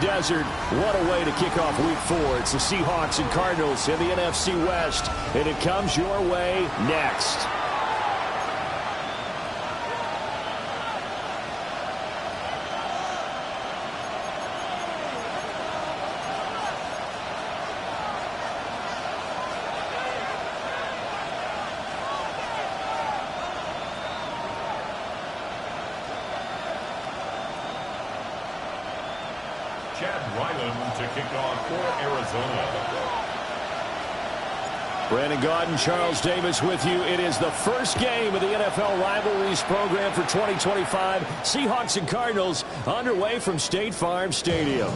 desert. What a way to kick off Week 4. It's the Seahawks and Cardinals in the NFC West, and it comes your way next. To kick off for Arizona. Brandon Gaudin, Charles Davis with you. It is the first game of the NFL Rivalries program for 2025. Seahawks and Cardinals underway from State Farm Stadium.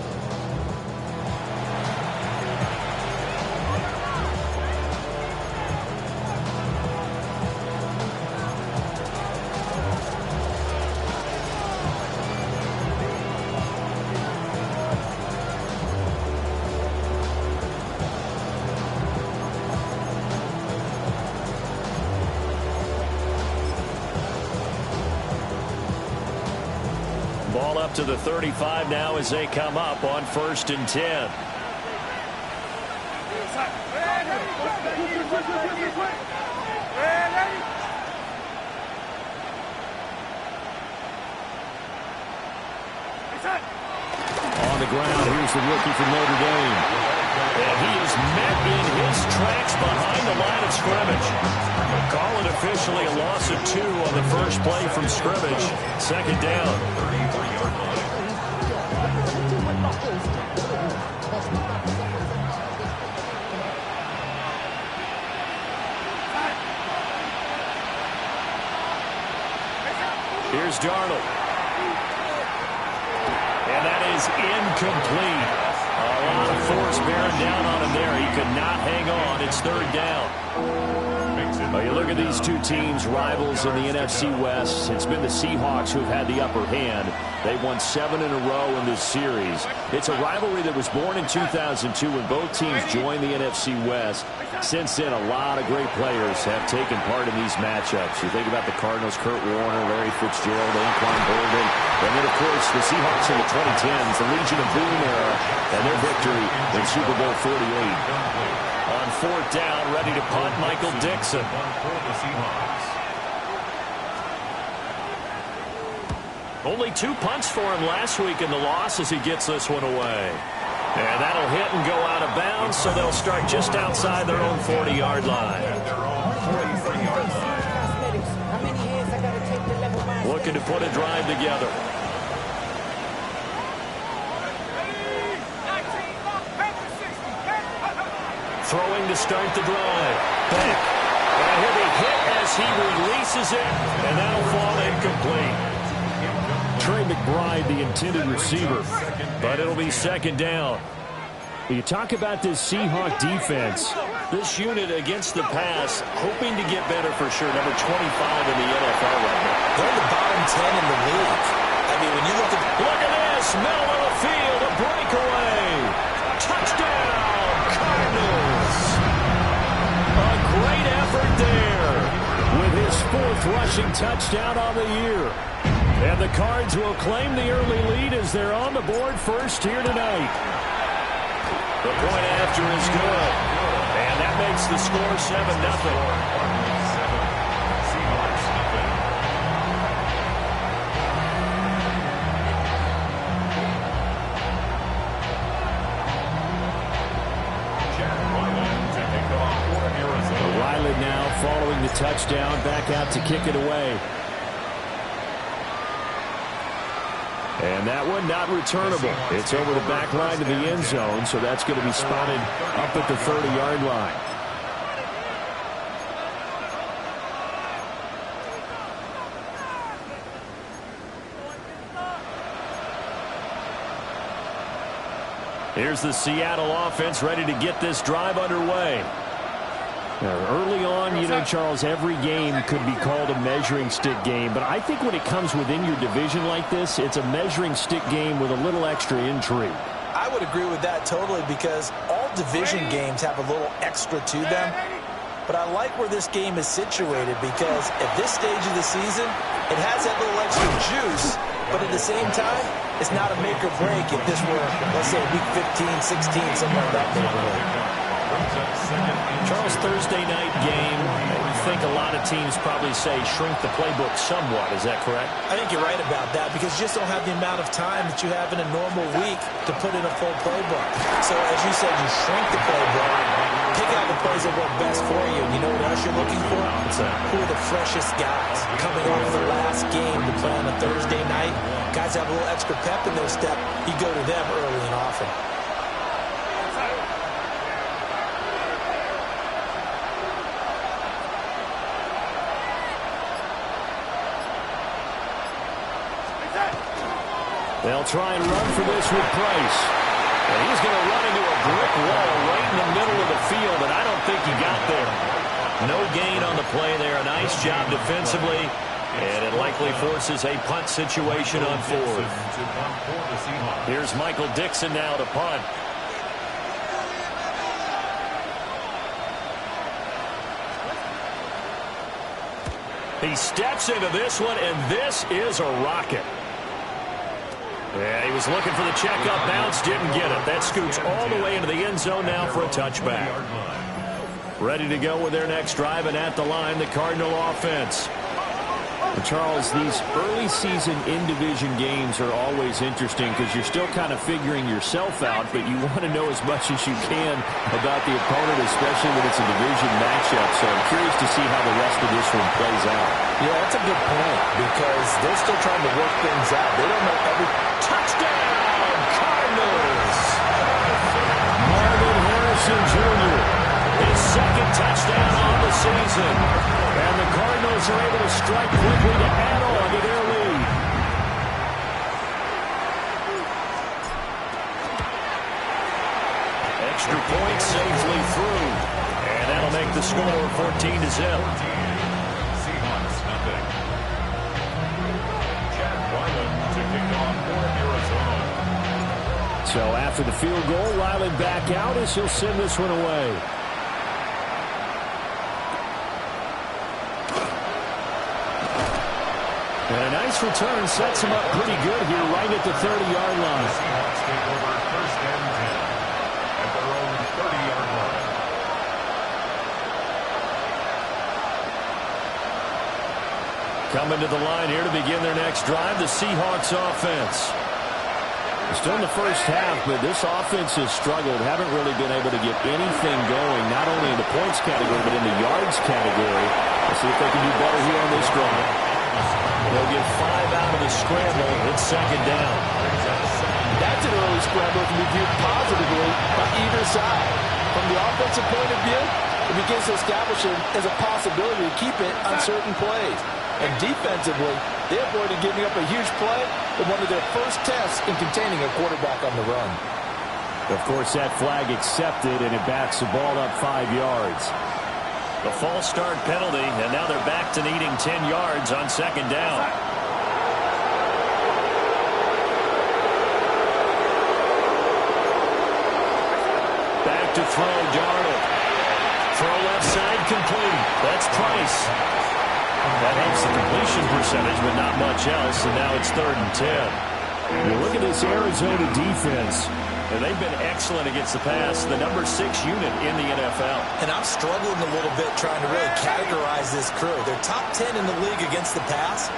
Ball up to the 35 now as they come up on 1st and 10. On the ground, here's the rookie from Notre Dame. And he is met in his tracks behind the line of scrimmage. Call it officially a loss of 2 on the first play from scrimmage. 2nd down. Here's Darnold. And that is incomplete. A lot of force bearing down on him there. He could not hang on. It's 3rd down. Well, you look at these two teams, rivals in the NFC West. It's been the Seahawks who have had the upper hand. They've won 7 in a row in this series. It's a rivalry that was born in 2002 when both teams joined the NFC West. Since then, a lot of great players have taken part in these matchups. You think about the Cardinals, Kurt Warner, Larry Fitzgerald, Anquan Boldin, and then, of course, the Seahawks in the 2010s, the Legion of Boom era, and their victory in Super Bowl 48. On 4th down, ready to punt, Michael Dixon. Only 2 punts for him last week in the loss as he gets this one away. And that'll hit and go out of bounds, so they'll start just outside their own 40-yard line. Looking to put a drive together. Throwing to start the drive. Back. And he'll be hit as he releases it, and that'll fall incomplete. Trey McBride, the intended receiver, but it'll be 2nd down. You talk about this Seahawk defense. This unit against the pass, hoping to get better for sure. Number 25 in the NFL right now. They're the bottom 10 in the league. I mean, when you look at... Look at this. Middle of the field, a breakaway. Touchdown, Cardinals. A great effort there with his 4th rushing touchdown on the year. And the Cards will claim the early lead as they're on the board first here tonight. The point after is good. And that makes the score 7-0. Riley now following the touchdown, back out to kick it away. And that one not returnable. It's over the back line to the end zone, so that's going to be spotted up at the 30-yard line. Here's the Seattle offense ready to get this drive underway. Now, early on, you know, Charles, every game could be called a measuring stick game. But I think when it comes within your division like this, it's a measuring stick game with a little extra intrigue. I would agree with that totally because all division games have a little extra to them. But I like where this game is situated because at this stage of the season, it has that little extra juice But at the same time, it's not a make or break if this were, let's say, week 15, 16, somewhere in that neighborhood. Charles, Thursday night game, I think a lot of teams probably say shrink the playbook somewhat. Is that correct? I think you're right about that because you just don't have the amount of time that you have in a normal week to put in a full playbook. So, as you said, you shrink the playbook, pick out the plays that work best for you. You know what else you're looking for? Who are the freshest guys coming off the last game to play on a Thursday night? Guys have a little extra pep in their step. You go to them early and often. They'll try and run for this with Price. And he's going to run into a brick wall right in the middle of the field, and I don't think he got there. No gain on the play there. A nice job defensively, and it likely forces a punt situation on fourth. Here's Michael Dixon now to punt. He steps into this one, and this is a rocket. Yeah, he was looking for the checkup bounce, didn't get it. That scoots all the way into the end zone now for a touchback. Ready to go with their next drive, and at the line, the Cardinal offense. Well, Charles, these early season in-division games are always interesting because you're still kind of figuring yourself out, but you want to know as much as you can about the opponent, especially when it's a division matchup. So I'm curious to see how the rest of this one plays out. Yeah, that's a good point because they're still trying to work things out. They don't know every... Touchdown, Cardinals! Marvin Harrison Jr., his second touchdown on the season. And the Cardinals are able to strike quickly to add on to their lead. Extra point safely through. And that'll make the score 14-0. So after the field goal, Riley back out as he'll send this one away. And a nice return sets him up pretty good here right at the 30-yard line. Coming to the line here to begin their next drive, the Seahawks offense. Still in the first half, but this offense has struggled. Haven't really been able to get anything going, not only in the points category, but in the yards category. Let's see if they can do better here on this drive. They'll get 5 out of the scramble. It's second down. That's an early scramble that can be viewed positively by either side. From the offensive point of view, it begins to establish it as a possibility to keep it on certain plays. And defensively, they avoided giving up a huge play in one of their first tests in containing a quarterback on the run. Of course, that flag accepted, and it backs the ball up 5 yards. The false start penalty, and now they're back to needing 10 yards on second down. Back to throw, Darnold. Throw left side, complete. That's Price. That helps the completion percentage, but not much else, and now it's 3rd and 10. You look at this Arizona defense, and they've been excellent against the pass, the number 6 unit in the NFL. And I'm struggling a little bit trying to really categorize this crew. They're top 10 in the league against the pass,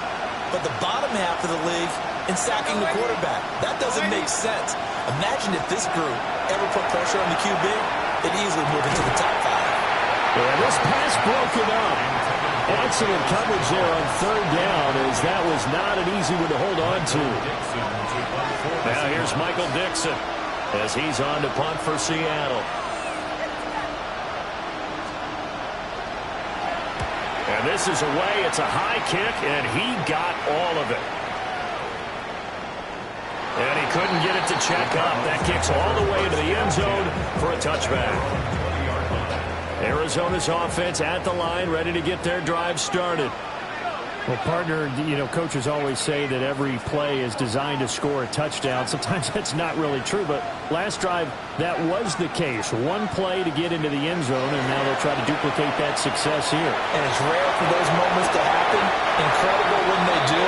but the bottom half of the league in sacking the quarterback. That doesn't make sense. Imagine if this group ever put pressure on the QB, they'd easily move into the top 5. And this pass broken up. Excellent coverage there on 3rd down, as that was not an easy one to hold on to. Now here's Michael Dixon as he's on to punt for Seattle. And this is away. It's a high kick, and he got all of it. And he couldn't get it to check up. That kicks all the way to the end zone for a touchback. Arizona's offense at the line, ready to get their drive started. Well, partner, you know, coaches always say that every play is designed to score a touchdown. Sometimes that's not really true, but last drive, that was the case. One play to get into the end zone, and now they'll try to duplicate that success here. And it's rare for those moments to happen. Incredible when they do.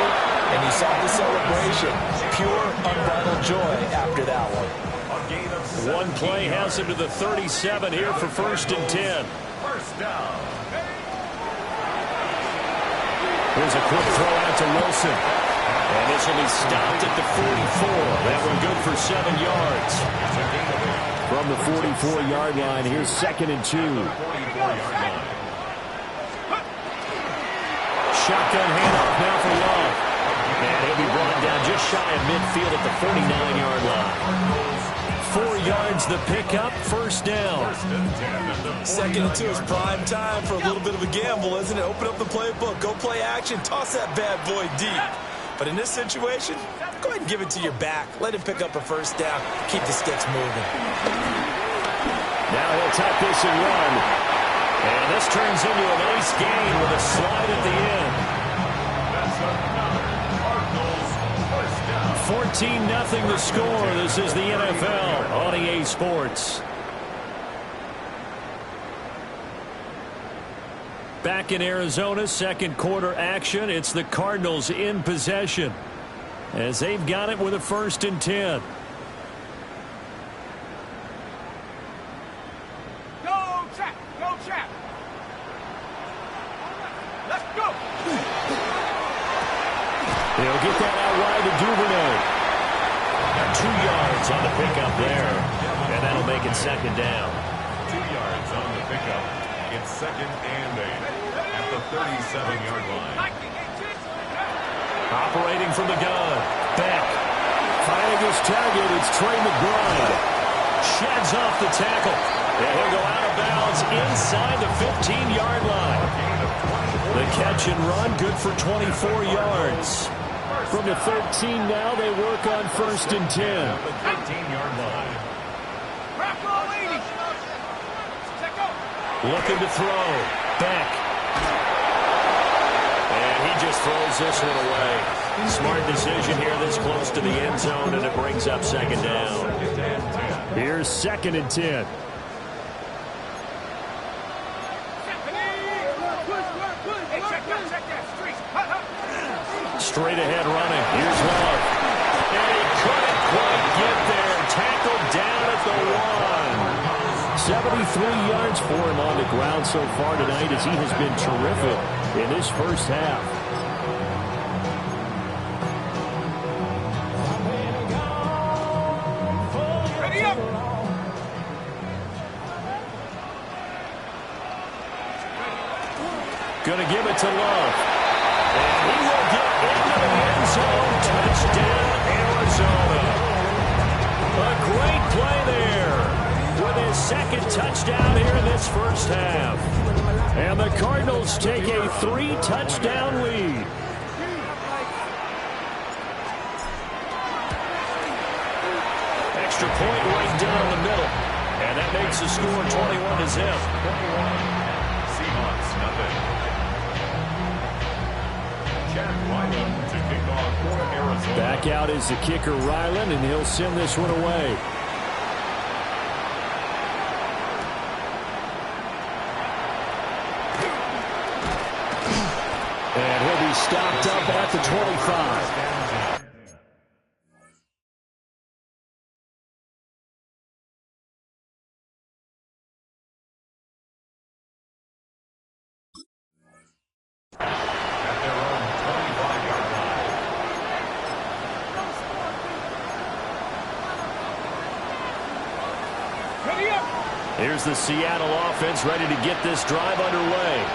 And you saw the celebration. Pure, unbridled joy after that one. One play has him to the 37 here for 1st and 10. First down. Here's a quick throw out to Wilson. And this will be stopped at the 44. That one good for 7 yards. From the 44-yard line, here's 2nd and 2. Shotgun handoff now for Love. And he'll be brought down just shy of midfield at the 49-yard line. 4 yards the pickup, 1st down. 2nd and 2 is prime time for a little bit of a gamble, isn't it? Open up the playbook, go play action, toss that bad boy deep. But in this situation, go ahead and give it to your back. Let him pick up a 1st down, keep the sticks moving. Now he'll tuck this and run. And this turns into a nice gain with a slide at the end. 14-0 the score. This is the NFL on EA Sports. Back in Arizona, 2nd quarter action. It's the Cardinals in possession as they've got it with a 1st and 10. Go, Jack! Go, Jack! Let's go! They'll get that out wide to Duvernay. 2 yards on the pickup there. And that'll make it 2nd down. 2 yards on the pickup. It's 2nd and 8 at the 37-yard line. Operating from the gun. Beck. Finding his target. It's Trey McBride. Sheds off the tackle. And he'll go out of bounds inside the 15-yard line. The catch and run good for 24 yards. From the 13 now, they work on 1st and 10. The 13-yard line. Looking to throw. Beck. And he just throws this one away. Smart decision here this close to the end zone, and it brings up 2nd down. Here's 2nd and 10. Straight ahead running. Here's Love. And he couldn't quite get there. Tackled down at the 1. 73 yards for him on the ground so far tonight as he has been terrific in this 1st half. Ready up! Gonna give it to Love. And he will get into the end zone. Touchdown, Arizona. A great play there with his 2nd touchdown here in this 1st half. And the Cardinals take a 3-touchdown lead. Extra point right down the middle. And that makes the score 21-0. Seahawks, nothing. Jack Ryland to kick off for Arizona. Back out is the kicker, Ryland, and he'll send this one away. And he'll be stopped up at the 25. At their own 25-yard line. Ready up! Here's the Seattle offense ready to get this drive underway.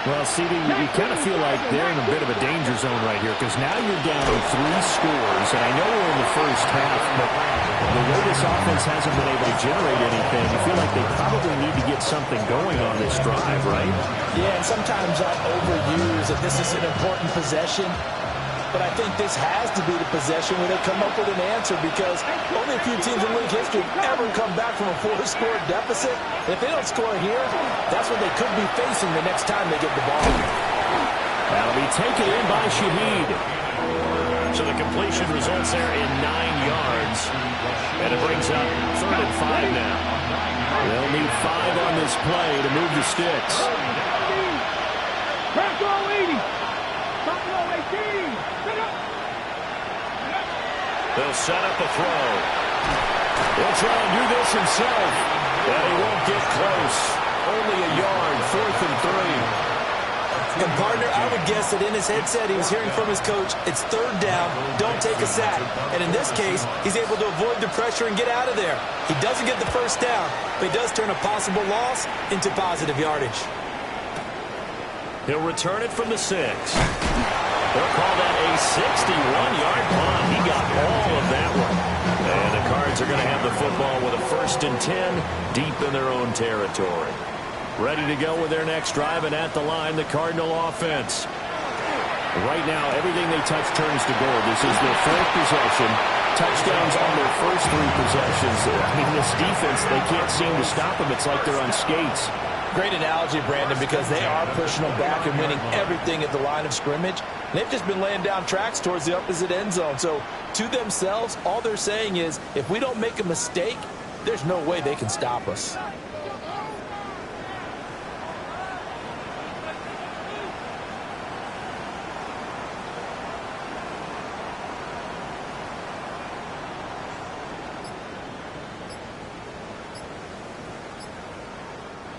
Well, CD, you kind of feel like they're in a bit of a danger zone right here because now you're down 3 scores, and I know we're in the 1st half, but the way this offense hasn't been able to generate anything, you feel like they probably need to get something going on this drive, right? Yeah, and sometimes I overuse that this is an important possession. But I think this has to be the possession where they come up with an answer because only a few teams in league history ever come back from a 4-score deficit. If they don't score here, that's what they could be facing the next time they get the ball. That'll be taken in by Shaheed. So the completion results there in 9 yards. And it brings up 3rd and 5 now. They'll need 5 on this play to move the sticks. Back row 80! Back row 18! They'll set up a throw. He'll try and do this himself. And he won't get close. Only a yard, 4th and 3. And, partner, I would guess that in his headset he was hearing from his coach, it's 3rd down, don't take a sack. And in this case, he's able to avoid the pressure and get out of there. He doesn't get the 1st down, but he does turn a possible loss into positive yardage. He'll return it from the 6. They'll call that a 61-yard punt. He got all of that one. And the Cards are going to have the football with a 1st and 10 deep in their own territory. Ready to go with their next drive, and at the line, the Cardinal offense. Right now, everything they touch turns to gold. This is their 4th possession. Touchdowns on their first 3 possessions. I mean, this defense, they can't seem to stop them. It's like they're on skates. Great analogy, Brandon, because they are pushing them back and winning everything at the line of scrimmage. They've just been laying down tracks towards the opposite end zone. So, to themselves, all they're saying is, if we don't make a mistake, there's no way they can stop us.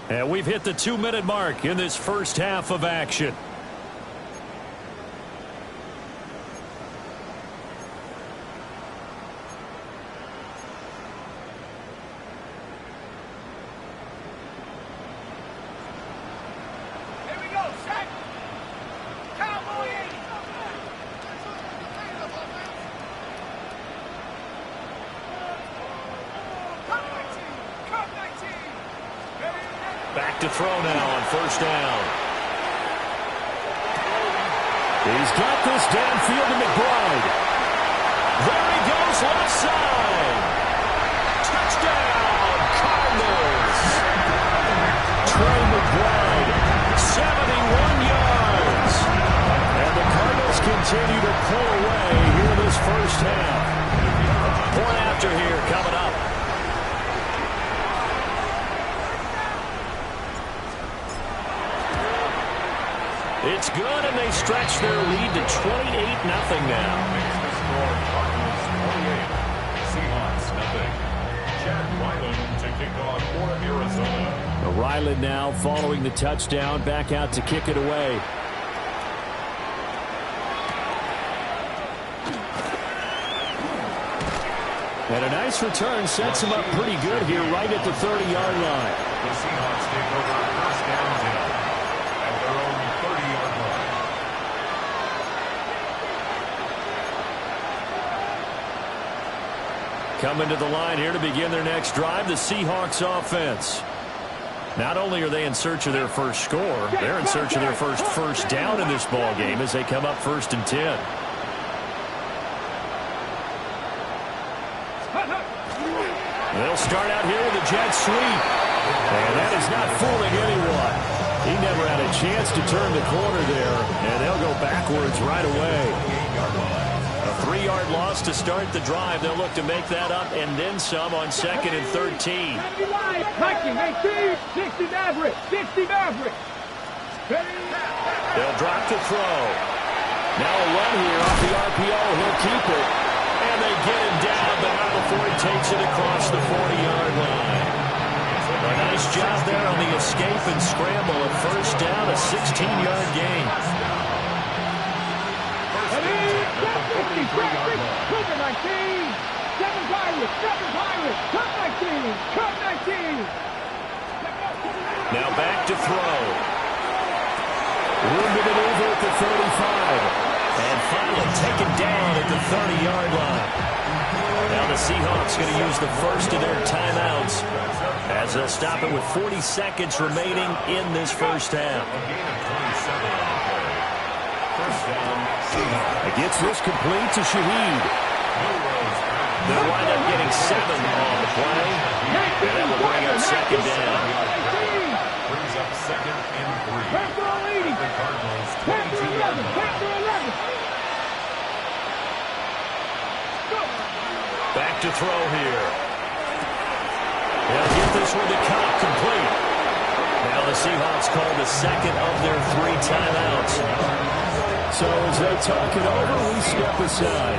And we've hit the 2-minute mark in this first half of action. Here we go, set. Cowboy 80. Cut 19. Cut 19. Back to throw now on 1st down. He's got this downfield to McBride. There he goes, left side. Touchdown, Cardinals. Trey McBride, 71 yards. And the Cardinals continue to pull away here in this first half. Point after here coming up. It's good, and they stretch their lead to 28-0 now. Makes the score Cardinals 28, Seahawks nothing. Chad Ryland to kick off for Arizona. Ryland now following the touchdown, back out to kick it away. And a nice return sets him up pretty good here right at the 30-yard line. The Seahawks take over 1st down now at their own 30-yard line. Coming to the line here to begin their next drive, the Seahawks offense. Not only are they in search of their first score, they're in search of their first down in this ball game as they come up 1st and 10. They'll start out here with a jet sweep. And that is not fooling anyone. He never had a chance to turn the corner there, and they'll go backwards right away. A 3-yard loss to start the drive. They'll look to make that up and then some on 2nd and 13. 60 Maverick. 60 Maverick. They'll drop to throw. Now a run here off the RPO. He'll keep it. And they get him down, but not before he takes it across the 40-yard line. A nice job there on the escape and scramble. A 1st down, a 16-yard gain. Cover 19. 7 Pirates. 7 Pirates. Cut 19. Cut 19. Now back to throw. Room to maneuver at the 35. And finally taken down at the 30-yard line. Now the Seahawks going to use the first of their timeouts as they'll stop it with 40 seconds remaining in this first half. It gets this complete to Shaheed. They'll wind up getting 7 on the play. And that will bring up 2nd down. Brings up 2nd and 3. The Cardinals 22-yard line. Back to throw here. They'll get this one to Cobb complete. Now the Seahawks call the 2nd of their 3 timeouts. So as they talk it over, we step aside.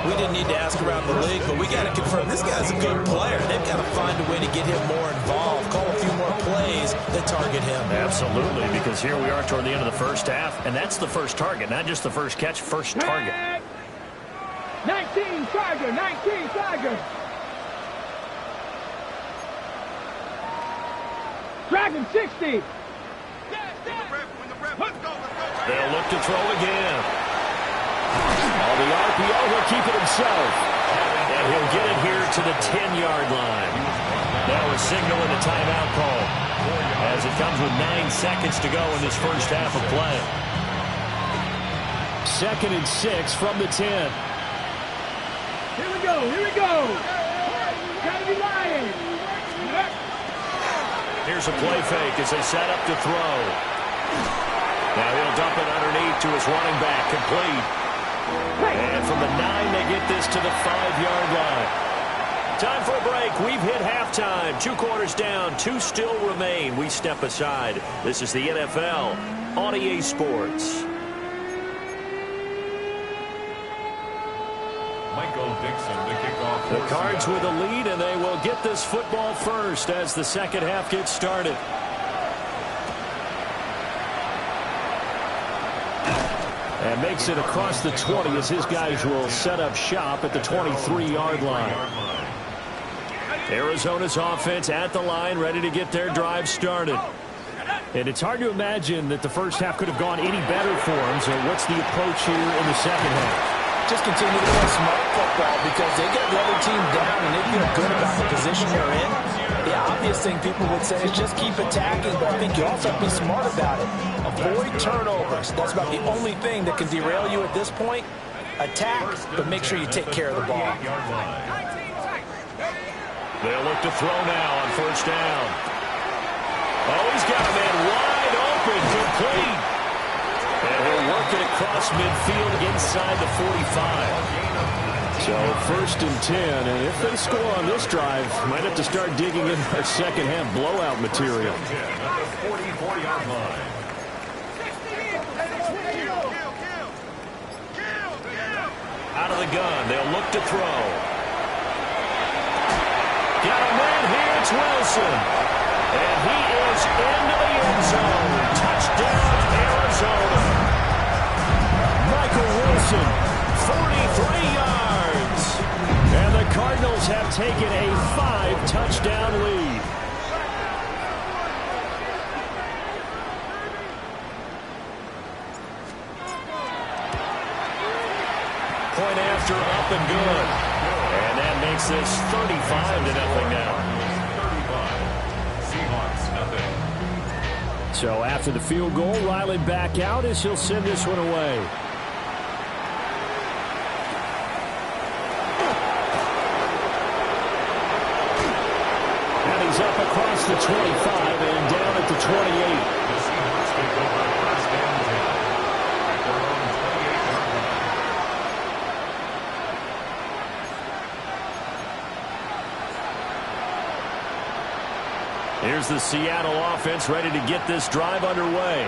We didn't need to ask around the league, but we got to confirm this guy's a good player. They've got to find a way to get him more involved, call a few more plays that target him. Absolutely, because here we are toward the end of the first half, and that's the first target, not just the first catch, first target. 19 Charger, 19 Charger. Dragon 60. They'll look to throw again. On the RPO, he'll keep it himself. And he'll get it here to the 10-yard line. Now we're signaling a timeout call as it comes with 9 seconds to go in this first half of play. 2nd and 6 from the 10. Here we go, here we go. Gotta be lying. Here's a play fake as they set up to throw. Now he'll dump it underneath to his running back, complete. And from the 9, they get this to the 5-yard line. Time for a break. We've hit halftime. 2 quarters down, 2 still remain. We step aside. This is the NFL on EA Sports. Michael Dixon to kick off. The Cards with a lead, and they will get this football first as the second half gets started. And makes it across the 20 as his guys will set up shop at the 23-yard line. Arizona's offense at the line, ready to get their drive started. And it's hard to imagine that the first half could have gone any better for them. So what's the approach here in the second half? Just continue to play smart football because they get the other team down and they feel good about the position they're in. The obvious thing people would say is just keep attacking, but I think you also have to be smart about it. Avoid turnovers. That's about the only thing that can derail you at this point. Attack, but make sure you take care of the ball. They'll look to throw now on first down. Oh, he's got a man wide open, complete. And he'll work it across midfield inside the 45. So 1st and 10, and if they score on this drive, might have to start digging in our second half blowout material. Out of the gun, they'll look to throw. Got a man here, it's Wilson. And he is into the end zone. Touchdown, Arizona. Michael Wilson, 43 yards. And the Cardinals have taken a 5-touchdown lead. Point after, up and good. And that makes this 35-0 now. So after the field goal, Riley back out as he'll send this one away. And he's up across the 25 and down at the 28. Here's the Seattle offense ready to get this drive underway.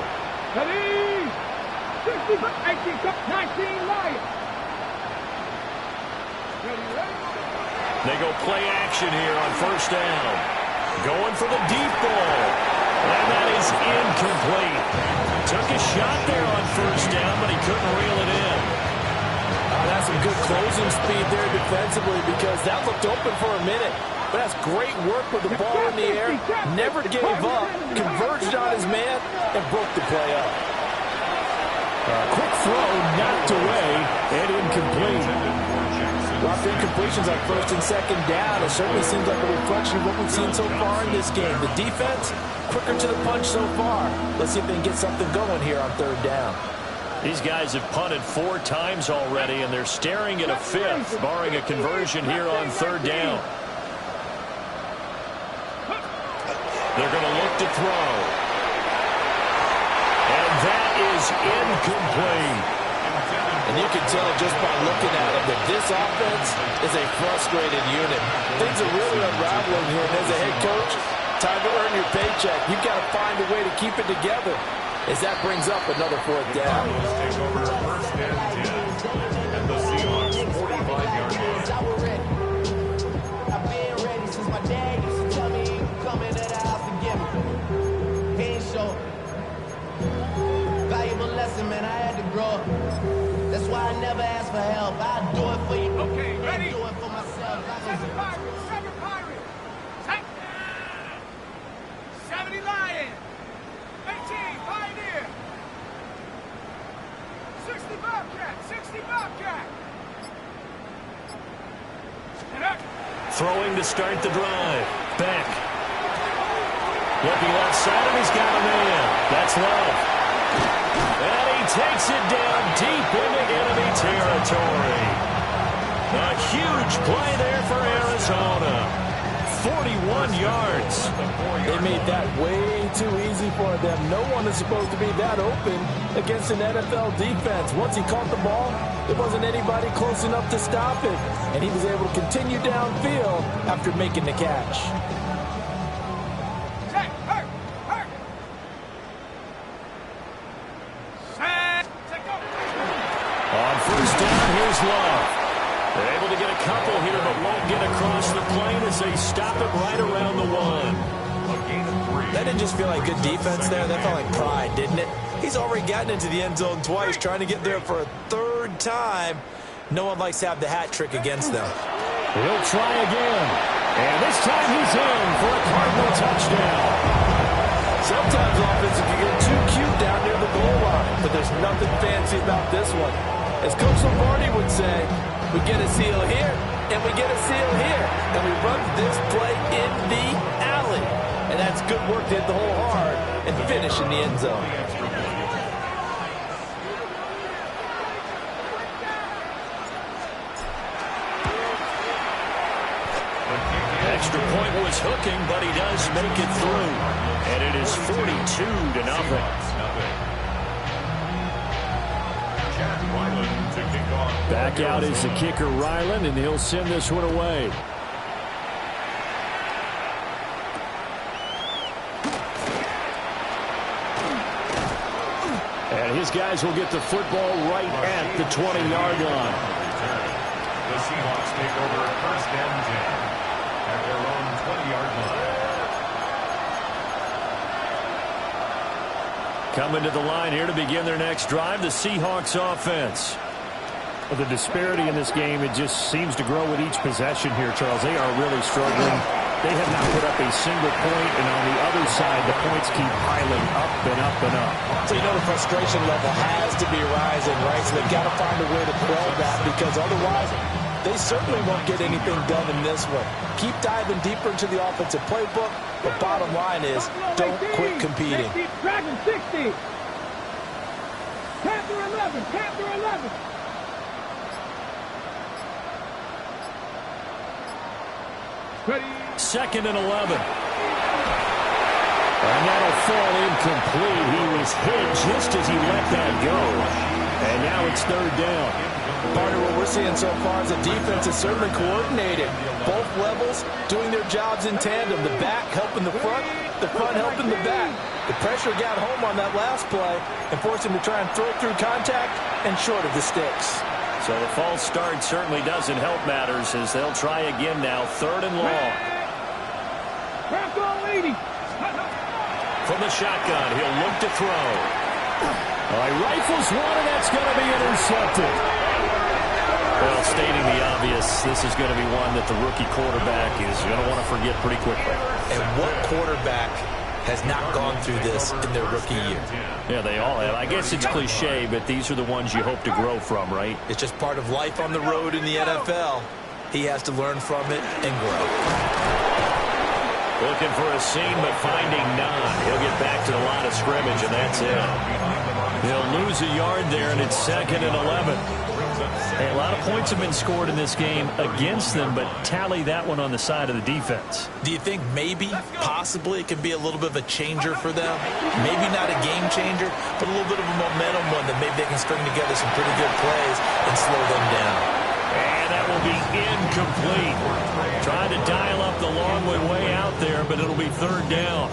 Ready? 60, 18, 19, Lions. They go play action here on first down. Going for the deep ball. And that is incomplete. Took a shot there on first down, but he couldn't reel it in. That's some good closing speed there defensively because that looked open for a minute. But that's great work with the ball in the air. Never gave up, converged on his man, and broke the play up. Quick throw, knocked away, and incomplete. Lots of incompletions on first and second down. It certainly seems like a reflection of what we've seen so far in this game. The defense, quicker to the punch so far. Let's see if they can get something going here on third down. These guys have punted 4 times already, and they're staring at a 5th, barring a conversion here on third down. They're going to look to throw. And that is incomplete. And you can tell just by looking at them that this offense is a frustrated unit. Things are really unraveling here. And as a head coach, time to earn your paycheck. You've got to find a way to keep it together as that brings up another 4th down. Take over first and 10. And the Seahawks 45 for help. I'd do it for you. Okay, ready? I'd do it for myself. 7 Pirates, 7 Pirates. 70 Lion. 18 Pioneer. 60 Bobcat, 60 Bobcat. Throwing to start the drive. Beck. Looking left side, and he's got a man. That's Love. And he takes it down deep into enemy territory. A huge play there for Arizona. 41 yards. They made that way too easy for them. No one is supposed to be that open against an NFL defense. Once he caught the ball, there wasn't anybody close enough to stop it. And he was able to continue downfield after making the catch. On first down, here's Love. They're able to get a couple here, but won't get across the plane as they stop it right around the 1. That didn't just feel like good defense there. That felt like pride, didn't it? He's already gotten into the end zone twice, trying to get there for a third time. No one likes to have the hat trick against them. He'll try again. And this time he's in for a Cardinal touchdown. Sometimes offenses can get too cute down near the goal line, but there's nothing fancy about this one. As Coach Lombardi would say, we get a seal here, and we get a seal here, and we run this play in the alley. And that's good work to hit the hole hard and finish in the end zone. Extra point was hooking, but he does make it through. And it is 42-0. Back out is the kicker, Ryland, and he'll send this one away. And his guys will get the football right at the 20-yard line. The Seahawks take over first and 10 at their own 20-yard line. Coming to the line here to begin their next drive, the Seahawks offense. Well, the disparity in this game, it just seems to grow with each possession here, Charles. They are really struggling. They have not put up a single point, and on the other side, the points keep piling up and up and up. So you know the frustration level has to be rising, right? So they've got to find a way to quell that, because otherwise they certainly won't get anything done in this one. Keep diving deeper into the offensive playbook, but bottom line is don't quit competing. Dragon 60. Panther 11. Panther 11. Ready. 2nd and 11. And that'll fall incomplete. He was hit just as he let that go. And now it's 3rd down. Part of what we're seeing so far is the defense is certainly coordinated. Both levels doing their jobs in tandem. The back helping the front helping the back. The pressure got home on that last play and forced him to try and throw through contact and short of the sticks. So the false start certainly doesn't help matters as they'll try again now. 3rd and long. From the shotgun, he'll look to throw. He rifles one, and that's going to be intercepted. Well, stating the obvious, this is going to be one that the rookie quarterback is going to want to forget pretty quickly. And what quarterback has not gone through this in their rookie year? Yeah, they all have. I guess it's cliche, but these are the ones you hope to grow from, right? It's just part of life on the road in the NFL. He has to learn from it and grow. Looking for a seam, but finding none. He'll get back to the line of scrimmage, and that's it. He'll lose a yard there, and it's 2nd and 11. Hey, a lot of points have been scored in this game against them, but tally that one on the side of the defense. Do you think maybe, possibly, it could be a little bit of a changer for them? Maybe not a game changer, but a little bit of a momentum one that maybe they can string together some pretty good plays and slow them down. And that will be incomplete. Trying to dial up the long way out there, but it'll be 3rd down.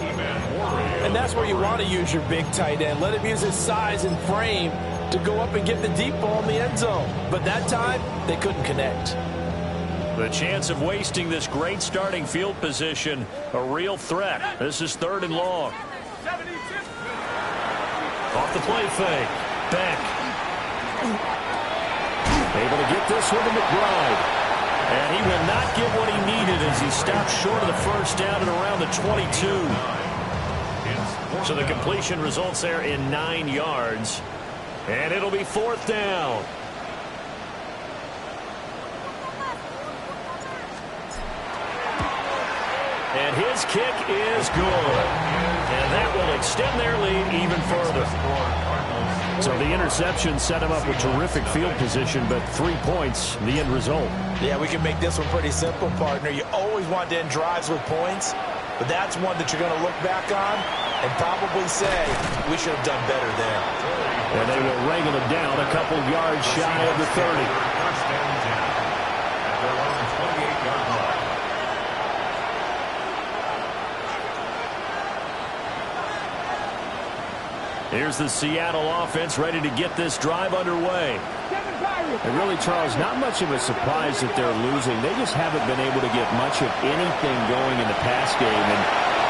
And that's where you want to use your big tight end. Let him use his size and frame to go up and get the deep ball in the end zone. But that time, they couldn't connect. The chance of wasting this great starting field position, a real threat. This is 3rd and long. Off the play fake. Back. Able to get this one to McBride. And he will not get what he needed as he stopped short of the first down at around the 22. So the completion results there in 9 yards. And it'll be 4th down. And his kick is good. And that will extend their lead even further. So the interception set him up with terrific field position, but 3 points, the end result. Yeah, we can make this one pretty simple, partner. You always want to end drives with points, but that's one that you're going to look back on and probably say, we should have done better there. And they will wrangle him down a couple yards shy of the 30. First down 10 at their own 28-yard line. Here's the Seattle offense ready to get this drive underway. And really, Charles, not much of a surprise that they're losing. They just haven't been able to get much of anything going in the pass game. And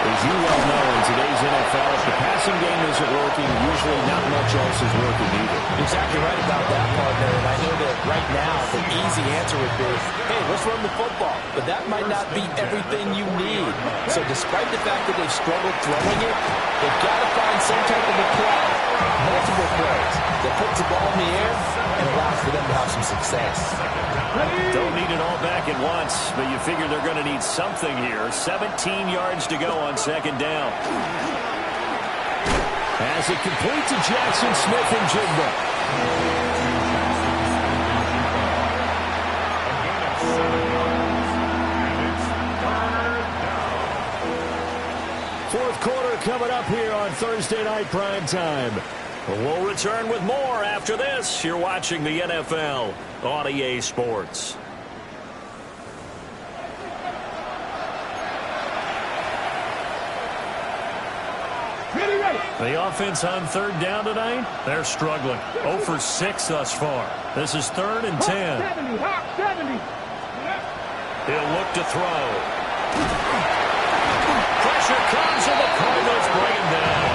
as you well know, in today's NFL, if the passing game isn't working, usually not much else is working either. Exactly right about that, partner. And I know that right now the easy answer would be, hey, let's run the football. But that might not be everything you need. So despite the fact that they've struggled throwing it, they've got to find some type of a play, multiple plays, that puts the ball in the air and allows for them to have some success. Don't need it all back at once, but you figure they're going to need something here. 17 yards to go on 2nd down. As it complete to Jackson Smith and Jigba. Fourth quarter coming up here on Thursday Night Prime Time. We'll return with more after this. You're watching the NFL on EA Sports. The offense on 3rd down tonight, they're struggling. 0 for 6 thus far. This is 3rd and 10. 70. He'll look to throw. Pressure comes and the Cardinals bring him down.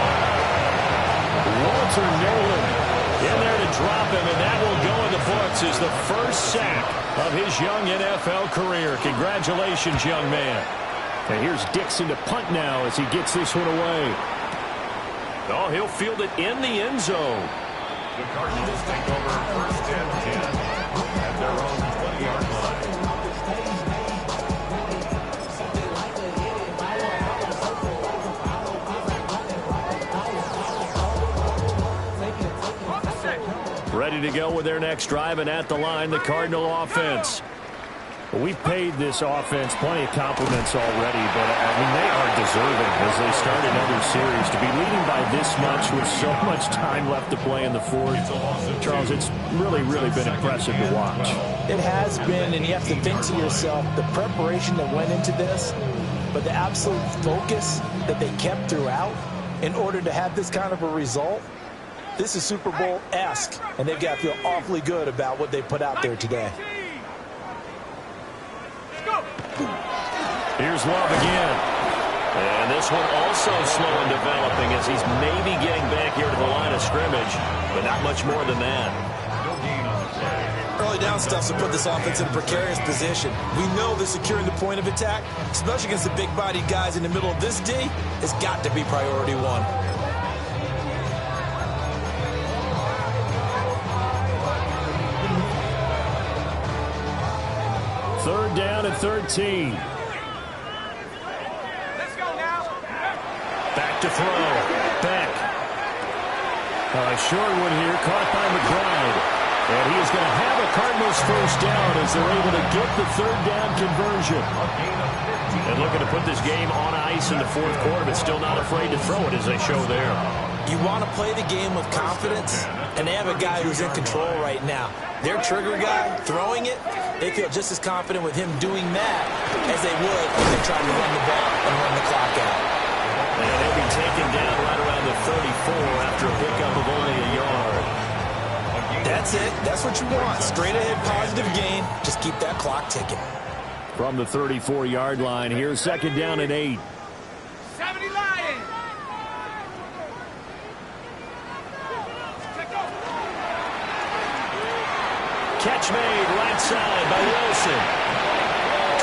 Walter Nolan in there to drop him, and that will go in the books as the first sack of his young NFL career. Congratulations, young man. And here's Dixon to punt now as he gets this one away. Oh, he'll field it in the end zone. The Cardinals take over 1st and 10 at their own 20-yard line. Ready to go with their next drive, and at the line, the Cardinal offense. Well, we've paid this offense plenty of compliments already, but I mean, they are deserving as they start another series. To be leading by this much with so much time left to play in the 4th, Charles, it's really been impressive to watch. It has been, and you have to think to yourself, the preparation that went into this, but the absolute focus that they kept throughout in order to have this kind of a result. This is Super Bowl-esque, and they've got to feel awfully good about what they put out there today. Here's Love again. And this one also slow in developing as he's maybe getting back here to the line of scrimmage, but not much more than that. No gain on the play. Early down stuff's to put this offense in a precarious position. We know that securing the point of attack, especially against the big-bodied guys in the middle of this D, has got to be priority 1. 3rd down and 13. Let's go now. Back to throw. Beck. Shortwood here, caught by McBride. And he is going to have a Cardinals first down as they're able to get the 3rd down conversion. And looking to put this game on ice in the 4th quarter, but still not afraid to throw it as they show there. You want to play the game with confidence, and they have a guy who's in control right now. Their trigger guy, throwing it, they feel just as confident with him doing that as they would if they tried to run the ball and run the clock out. And he'll be taken down right around the 34 after a pickup of only a yard. That's it. That's what you want. Straight ahead positive gain. Just keep that clock ticking. From the 34-yard line, here's 2nd down and 8. 70 Lions. Catch made right side by Wilson.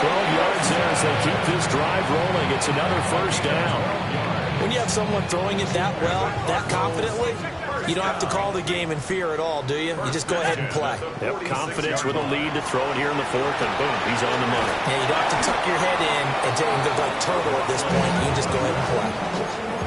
12 yards there as they keep this drive rolling. It's another first down. When you have someone throwing it that well, that confidently, you don't have to call the game in fear at all, do you? You just go ahead and play. Yep, confidence with a lead to throw it here in the fourth, and boom, he's on the money. Yeah, you don't have to tuck your head in and look like turtle at this point. You can just go ahead and play.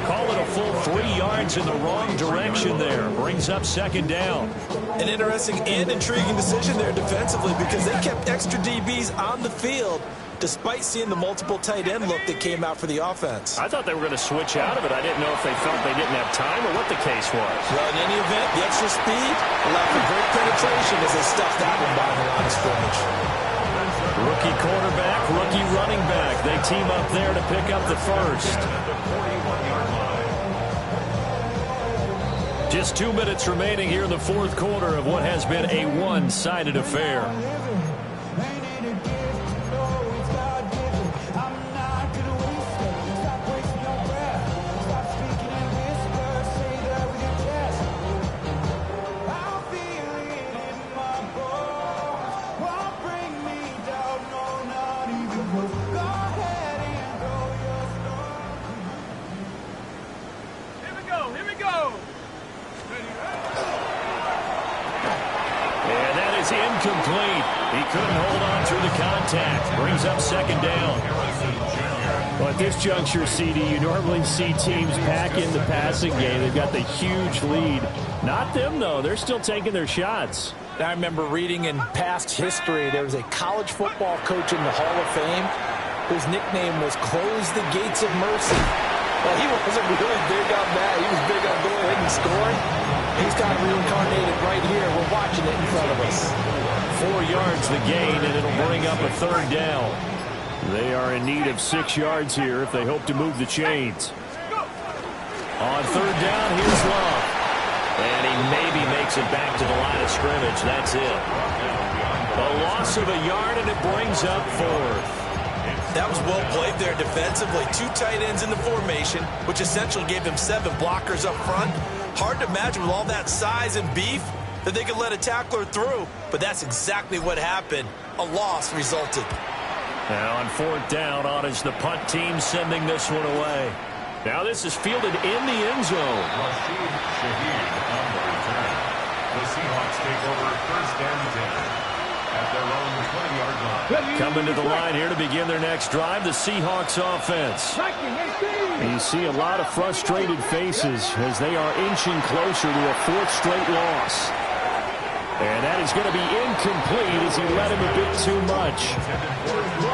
Call it a full 3 yards in the wrong direction there. Brings up second down. An interesting and intriguing decision there defensively because they kept extra DBs on the field despite seeing the multiple tight end look that came out for the offense. I thought they were going to switch out of it. I didn't know if they felt they didn't have time or what the case was. Well, in any event, the extra speed allowed for great penetration as they stuffed that one by the line of scrimmage. Rookie quarterback, rookie running back. They team up there to pick up the first. Just 2 minutes remaining here in the fourth quarter of what has been a one-sided affair. Incomplete. He couldn't hold on through the contact. Brings up second down. Well, at this juncture, CD, you normally see teams pack in the passing game. They've got the huge lead. Not them, though. They're still taking their shots. I remember reading in past history, there was a college football coach in the Hall of Fame whose nickname was Close the Gates of Mercy. Well, he wasn't really big on that. He was big on going ahead and scoring. He's kind of reincarnated right here. We're watching it in front of us. 4 yards the gain, and it'll bring up a third down. They are in need of 6 yards here if they hope to move the chains. On third down, here's Love. And he maybe makes it back to the line of scrimmage. That's it. A loss of a yard, and it brings up fourth. That was well played there defensively. 2 tight ends in the formation, which essentially gave them 7 blockers up front. Hard to imagine with all that size and beef that they could let a tackler through, but that's exactly what happened. A loss resulted. Now on fourth down, on is the punt team sending this one away. Now this is fielded in the end zone. Rashid Shaheed on the return. The Seahawks take over first and 10 at their own 20-yard line. Coming to the line here to begin their next drive, the Seahawks offense. You see a lot of frustrated faces as they are inching closer to a 4th straight loss. And that is going to be incomplete as he led him a bit too much.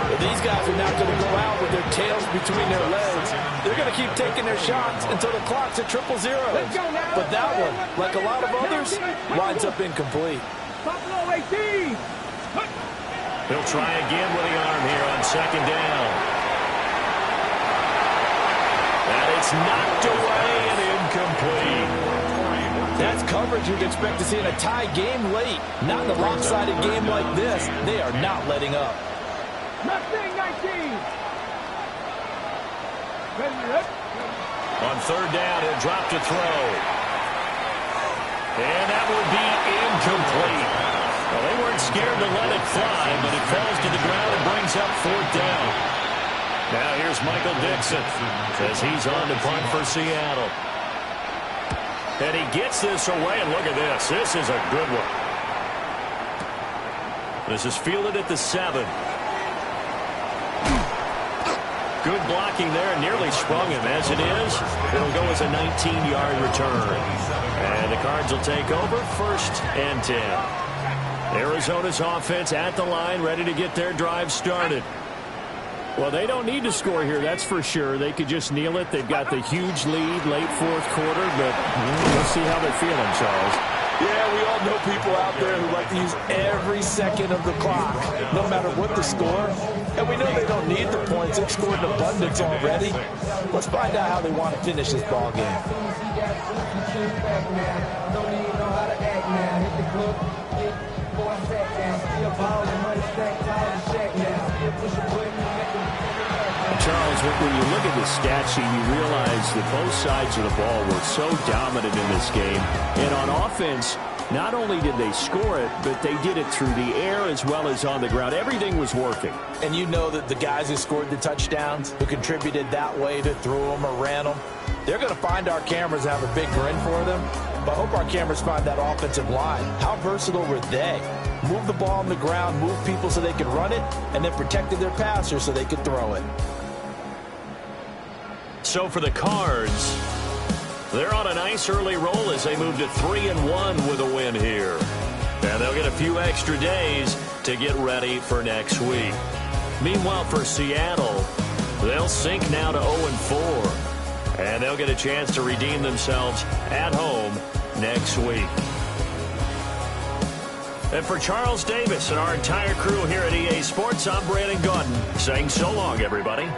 But these guys are not going to go out with their tails between their legs. They're going to keep taking their shots until the clock's at 0-0. But that one, like a lot of others, winds up incomplete. Buffalo 18. He'll try again with the arm here on second down. And it's knocked away and incomplete. That's coverage you'd expect to see in a tie game late. Not in a lopsided game like this. They are not letting up. Mustang 19. On third down, he'll drop to throw. And that will be incomplete. Well, they weren't scared to let it fly, but it falls to the ground and brings up fourth down. Now here's Michael Dixon as he's on to punt for Seattle. And he gets this away, and look at this. This is a good one. This is fielded at the 7. Good blocking there, and nearly sprung him. As it is, it'll go as a 19-yard return. And the Cards will take over first and 10. Arizona's offense at the line, ready to get their drive started. Well, they don't need to score here, that's for sure. They could just kneel it. They've got the huge lead late fourth quarter, but we'll see how they're feeling, Charles. Yeah, we all know people out there who like to use every second of the clock, no matter what the score. And we know they don't need the points. They've scored in abundance already. Let's find out how they want to finish this ball game. Charles, when you look at the stat sheet, you realize that both sides of the ball were so dominant in this game. And on offense, Not only did they score it, but they did it through the air as well as on the ground. Everything was working. And you know that the guys who scored the touchdowns, who contributed that way to throw them or ran them, they're going to find our cameras have a big grin for them. But I hope our cameras find that offensive line. How versatile were they? Move the ball on the ground, move people so they could run it, and then protected their passers so they could throw it. So for the Cards, they're on a nice early roll as they move to 3-1 with a win here. And they'll get a few extra days to get ready for next week. Meanwhile, for Seattle, they'll sink now to 0-4. And they'll get a chance to redeem themselves at home next week. And for Charles Davis and our entire crew here at EA Sports, I'm Brandon Gaudin saying so long, everybody.